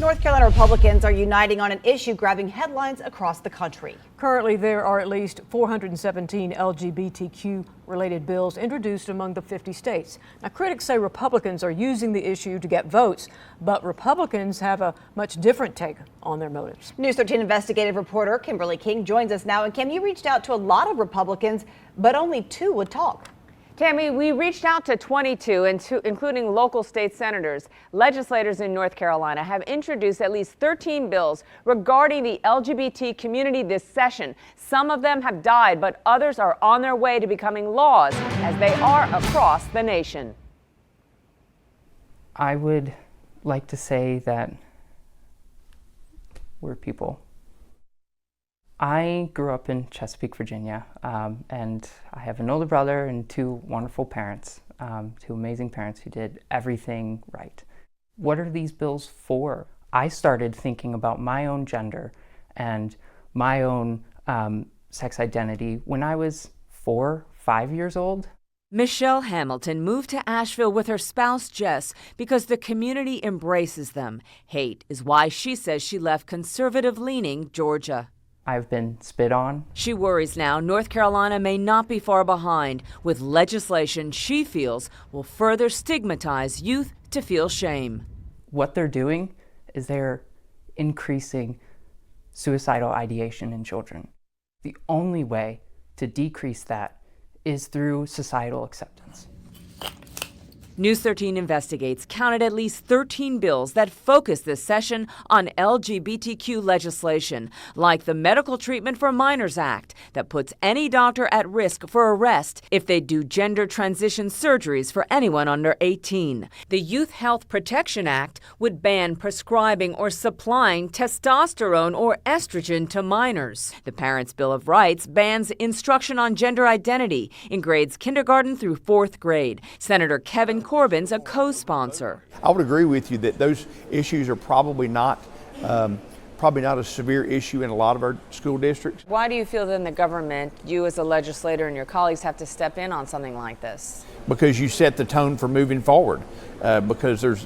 North Carolina Republicans are uniting on an issue grabbing headlines across the country. Currently, there are at least 417 LGBTQ-related bills introduced among the 50 states. Now, critics say Republicans are using the issue to get votes, but Republicans have a much different take on their motives. News 13 investigative reporter Kimberly King joins us now. And Kim, you reached out to a lot of Republicans, but only 2 would talk. Tammy, we reached out to 22, including local state senators. Legislators in North Carolina have introduced at least 13 bills regarding the LGBT community this session. Some of them have died, but others are on their way to becoming laws, as they are across the nation. I would like to say that we're people. I grew up in Chesapeake, Virginia, and I have an older brother and 2 wonderful parents, 2 amazing parents who did everything right. What are these bills for? I started thinking about my own gender and my own sex identity when I was 4, 5 years old. Michelle Hamilton moved to Asheville with her spouse, Jess, because the community embraces them. Hate is why she says she left conservative-leaning Georgia. I've been spit on. She worries now North Carolina may not be far behind with legislation she feels will further stigmatize youth to feel shame. What they're doing is they're increasing suicidal ideation in children. The only way to decrease that is through societal acceptance. News 13 Investigates counted at least 13 bills that focus this session on LGBTQ legislation, like the Medical Treatment for Minors Act that puts any doctor at risk for arrest if they do gender transition surgeries for anyone under 18. The Youth Health Protection Act would ban prescribing or supplying testosterone or estrogen to minors. The Parents' Bill of Rights bans instruction on gender identity in grades kindergarten through 4th grade. Senator Kevin Corbin's a co-sponsor. I would agree with you that those issues are probably not a severe issue in a lot of our school districts. Why do you feel then the government, you as a legislator and your colleagues, have to step in on something like this? Because you set the tone for moving forward. Because there's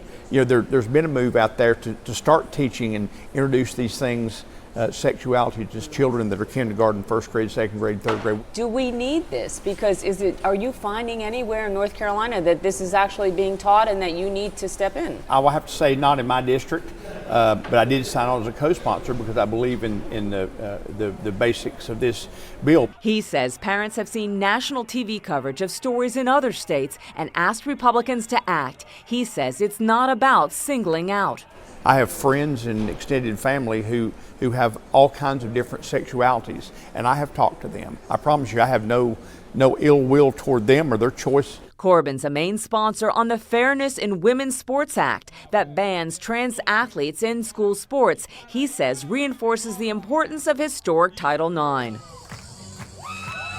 been a move out there to start teaching and introduce these things, sexuality to children that are kindergarten, 1st grade, 2nd grade, 3rd grade. Do we need this? Because are you finding anywhere in North Carolina that this is actually being taught and that you need to step in? I will have to say not in my district, but I did sign on as a co-sponsor because I believe in the basics of this bill. He says parents have seen national TV coverage of stories in other states and asked Republicans to act. He says it's not about singling out. I have friends and extended family who have all kinds of different sexualities, and I have talked to them. I promise you I have no ill will toward them or their choice. Corbin's a main sponsor on the Fairness in Women's Sports Act that bans trans athletes in school sports. He says reinforces the importance of historic Title IX.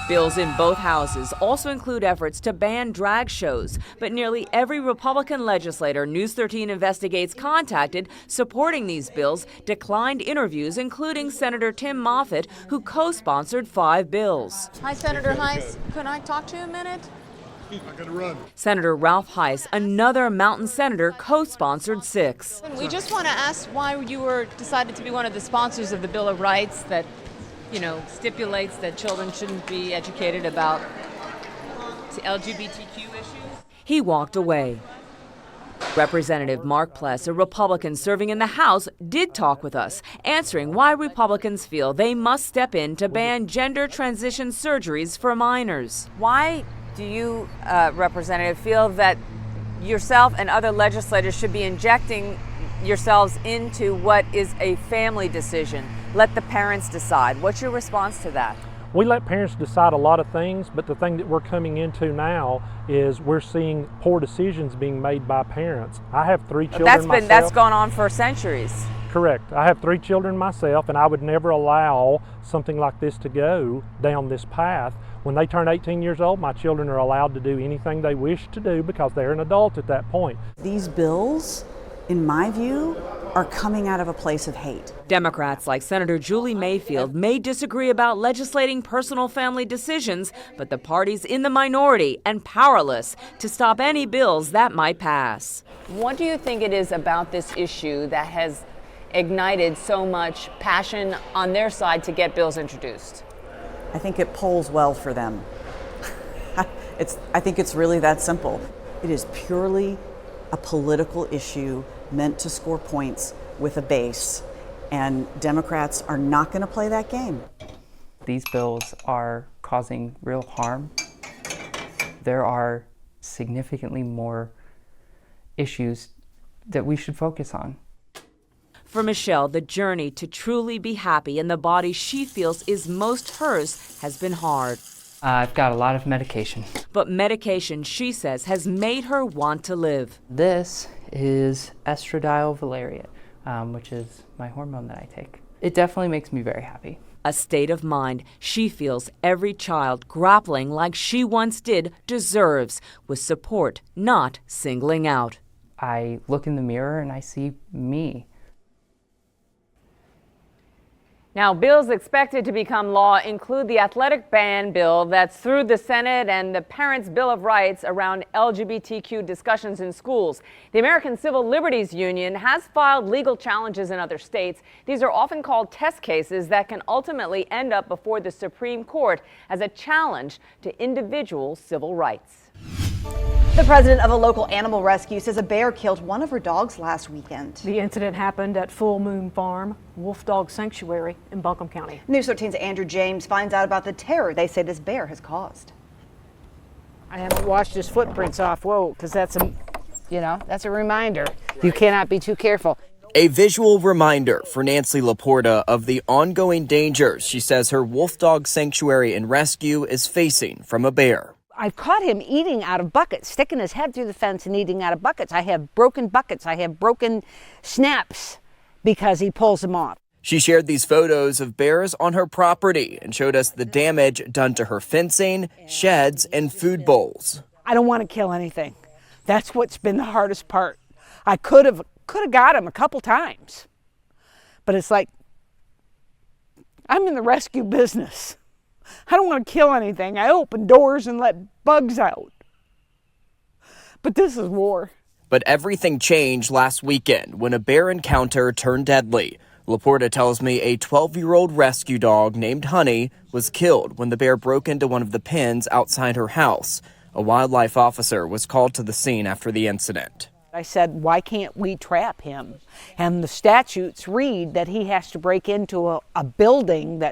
Bills in both houses also include efforts to ban drag shows, but nearly every Republican legislator News 13 Investigates contacted supporting these bills declined interviews, including Senator Tim Moffitt, who co-sponsored 5 bills. Hi, Senator Heiss. Can I talk to you a minute? I gotta run. Senator Ralph Heiss, another Mountain senator, co-sponsored 6. We just want to ask why you decided to be one of the sponsors of the Bill of Rights that stipulates that children shouldn't be educated about LGBTQ issues. He walked away. Representative Mark Pless, a Republican serving in the House, did talk with us, answering why Republicans feel they must step in to ban gender transition surgeries for minors. Why do you, Representative, feel that yourself and other legislators should be injecting yourselves into what is a family decision? Let the parents decide. What's your response to that? We let parents decide a lot of things, but the thing that we're coming into now is we're seeing poor decisions being made by parents. I have 3 children myself. That's gone on for centuries. Correct. I have 3 children myself, and I would never allow something like this to go down this path. When they turn 18 years old, my children are allowed to do anything they wish to do because they're an adult at that point. These bills, in my view, are coming out of a place of hate. Democrats like Senator Julie Mayfield may disagree about legislating personal family decisions, but the party's in the minority and powerless to stop any bills that might pass. What do you think it is about this issue that has ignited so much passion on their side to get bills introduced? I think it polls well for them. I think it's really that simple. It is purely a political issue meant to score points with a base, and Democrats are not going to play that game. These bills are causing real harm. There are significantly more issues that we should focus on. For Michelle, the journey to truly be happy in the body she feels is most hers has been hard. I've got a lot of medication. But medication, she says, has made her want to live. This is estradiol valeriate, which is my hormone that I take. It definitely makes me very happy. A state of mind she feels every child grappling like she once did deserves, with support, not singling out. I look in the mirror and I see me. Now, bills expected to become law include the athletic ban bill that's through the Senate and the Parents' Bill of Rights around LGBTQ discussions in schools. The American Civil Liberties Union has filed legal challenges in other states. These are often called test cases that can ultimately end up before the Supreme Court as a challenge to individual civil rights. The president of a local animal rescue says a bear killed one of her dogs last weekend. The incident happened at Full Moon Farm, wolfdog sanctuary in Buncombe County. News 13's Andrew James finds out about the terror they say this bear has caused. I haven't washed his footprints off, because that's a reminder. You cannot be too careful. A visual reminder for Nancy Laporta of the ongoing dangers she says her wolfdog sanctuary and rescue is facing from a bear. I've caught him eating out of buckets, sticking his head through the fence and eating out of buckets. I have broken buckets. I have broken snaps because he pulls them off. She shared these photos of bears on her property and showed us the damage done to her fencing, sheds, and food bowls. I don't want to kill anything. That's what's been the hardest part. I could have got him a couple times, but it's like, I'm in the rescue business. I don't want to kill anything. I open doors and let bugs out. But this is war. But everything changed last weekend when a bear encounter turned deadly. Laporta tells me a 12-year-old rescue dog named Honey was killed when the bear broke into one of the pens outside her house. A wildlife officer was called to the scene after the incident. I said, why can't we trap him? And the statutes read that he has to break into a building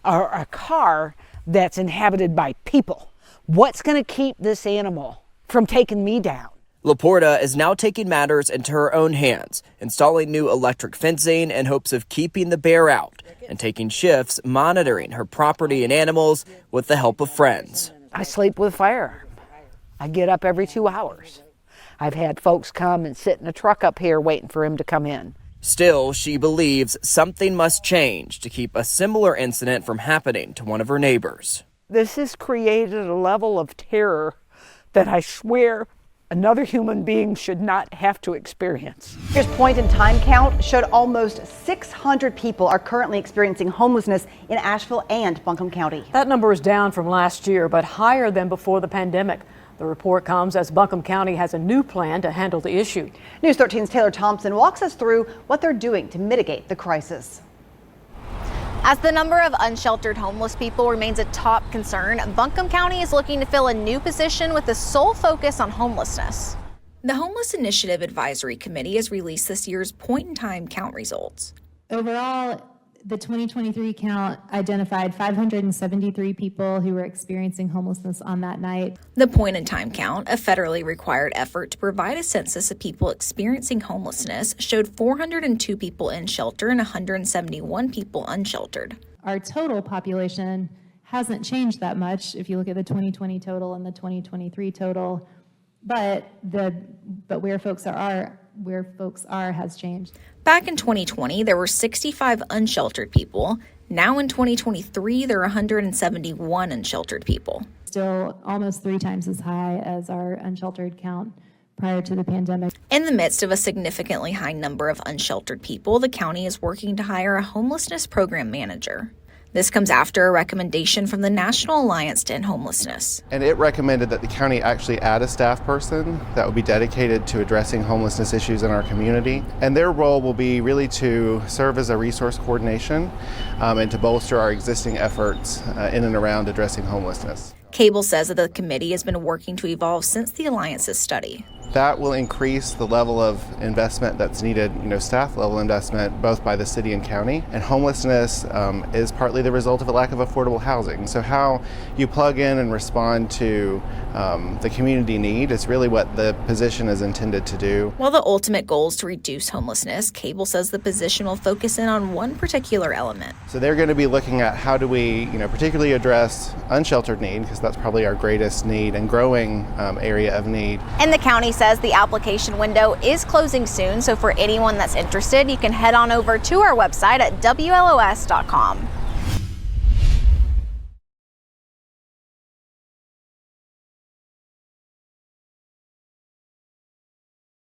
or a car that's inhabited by people. What's going to keep this animal from taking me down? Laporta is now taking matters into her own hands, installing new electric fencing in hopes of keeping the bear out, and taking shifts monitoring her property and animals with the help of friends. I sleep with a firearm. I get up every 2 hours. I've had folks come and sit in a truck up here waiting for him to come in. Still, she believes something must change to keep a similar incident from happening to one of her neighbors. This has created a level of terror that I swear another human being should not have to experience. Here's point in time count showed almost 600 people are currently experiencing homelessness in Asheville and Buncombe County. That number is down from last year, but higher than before the pandemic. The report comes as Buncombe County has a new plan to handle the issue. News 13's Taylor Thompson walks us through what they're doing to mitigate the crisis. As the number of unsheltered homeless people remains a top concern, Buncombe County is looking to fill a new position with the sole focus on homelessness. The Homeless Initiative Advisory Committee has released this year's point-in-time count results. Overall, the 2023 count identified 573 people who were experiencing homelessness on that night. The point-in-time count, a federally required effort to provide a census of people experiencing homelessness, showed 402 people in shelter and 171 people unsheltered. Our total population hasn't changed that much if you look at the 2020 total and the 2023 total, but where folks are has changed. Back in 2020, there were 65 unsheltered people. Now in 2023, there are 171 unsheltered people. Still almost 3 times as high as our unsheltered count prior to the pandemic. In the midst of a significantly high number of unsheltered people, the county is working to hire a homelessness program manager. This comes after a recommendation from the National Alliance to End Homelessness. And it recommended that the county actually add a staff person that would be dedicated to addressing homelessness issues in our community. And their role will be really to serve as a resource coordination and to bolster our existing efforts in and around addressing homelessness. Cable says that the committee has been working to evolve since the Alliance's study. That will increase the level of investment that's needed, staff level investment, both by the city and county. And homelessness is partly the result of a lack of affordable housing. So how you plug in and respond to the community need is really what the position is intended to do. While the ultimate goal is to reduce homelessness, Cable says the position will focus in on one particular element. So they're going to be looking at how do we, particularly address unsheltered need, because that's probably our greatest need and growing area of need. And the county says the application window is closing soon, so for anyone that's interested, you can head on over to our website at WLOS.com.